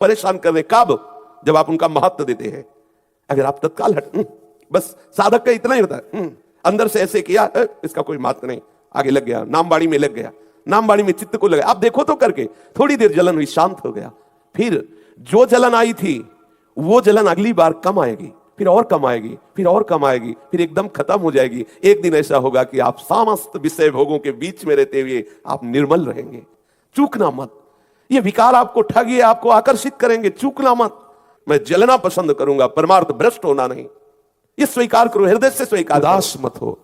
परेशान कर रहे। कब? जब आप उनका महत्व देते हैं। अगर आप तत्काल बस साधक का इतना ही होता है, अंदर से ऐसे किया, इसका कोई महत्व नहीं, आगे लग गया, नामबाड़ी में लग गया, नामबाड़ी में चित्त को लगा। आप देखो तो करके, थोड़ी देर जलन हुई, शांत हो गया, फिर जो जलन आई थी वो जलन अगली बार कम आएगी, फिर और कम आएगी, फिर और कम आएगी, फिर एकदम खत्म हो जाएगी। एक दिन ऐसा होगा कि आप समस्त विषय भोगों के बीच में रहते हुए आप निर्मल रहेंगे। चूकना मत। ये विकार आपको ठगिए, आपको आकर्षित करेंगे, चूकना मत। मैं जलना पसंद करूंगा, परमार्थ भ्रष्ट होना नहीं। ये स्वीकार करो, हृदय से स्वीकार। उदास मत हो,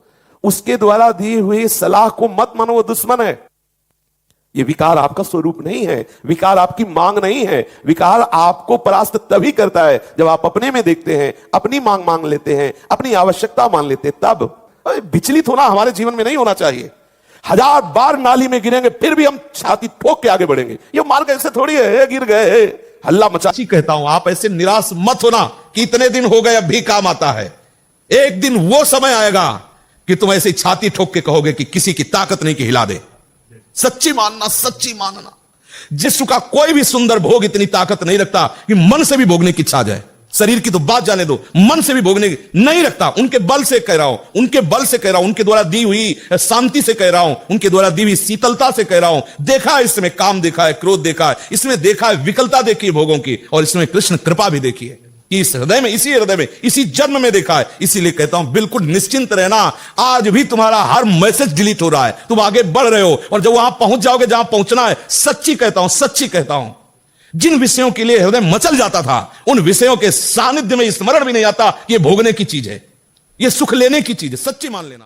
उसके द्वारा दी हुई सलाह को मत मानो, वो दुश्मन है। ये विकार आपका स्वरूप नहीं है, विकार आपकी मांग नहीं है। विकार आपको परास्त तभी करता है जब आप अपने में देखते हैं, अपनी मांग मांग लेते हैं, अपनी आवश्यकता मान लेते हैं, तब। विचलित होना हमारे जीवन में नहीं होना चाहिए। 1000 बार नाली में गिरेंगे फिर भी हम छाती ठोक के आगे बढ़ेंगे। ये मार्ग ऐसे थोड़ी है, गिर गए हल्ला मचाची। कहता हूं, आप ऐसे निराश मत होना कि इतने दिन हो गए अब भी काम आता है। एक दिन वो समय आएगा कि तुम ऐसे छाती ठोक के कहोगे कि किसी की ताकत नहीं कि हिला दे। सच्ची मानना, सच्ची मानना। जिसु का कोई भी सुंदर भोग इतनी ताकत नहीं रखता कि मन से भी भोगने की इच्छा जाए। शरीर की तो बात जाने दो, मन से भी भोगने की नहीं रखता। उनके बल से कह रहा हूं, उनके बल से कह रहा हूं, उनके द्वारा दी हुई शांति से कह रहा हूं, उनके द्वारा दी हुई शीतलता से कह रहा हूं। देखा है इसमें काम, देखा है क्रोध, देखा है इसमें, देखा है विकलता देखी है भोगों की, और इसमें कृष्ण कृपा भी देखी है। इस हृदय में, इसी हृदय में, इसी जन्म में देखा है। इसीलिए कहता हूं बिल्कुल निश्चिंत रहना। आज भी तुम्हारा हर मैसेज डिलीट हो रहा है, तुम आगे बढ़ रहे हो, और जब वहां पहुंच जाओगे जहां पहुंचना है, सच्ची कहता हूं, सच्ची कहता हूं, जिन विषयों के लिए हृदय मचल जाता था, उन विषयों के सानिध्य में स्मरण भी नहीं आता कि ये भोगने की चीज है, ये सुख लेने की चीज है। सच्ची मान लेना।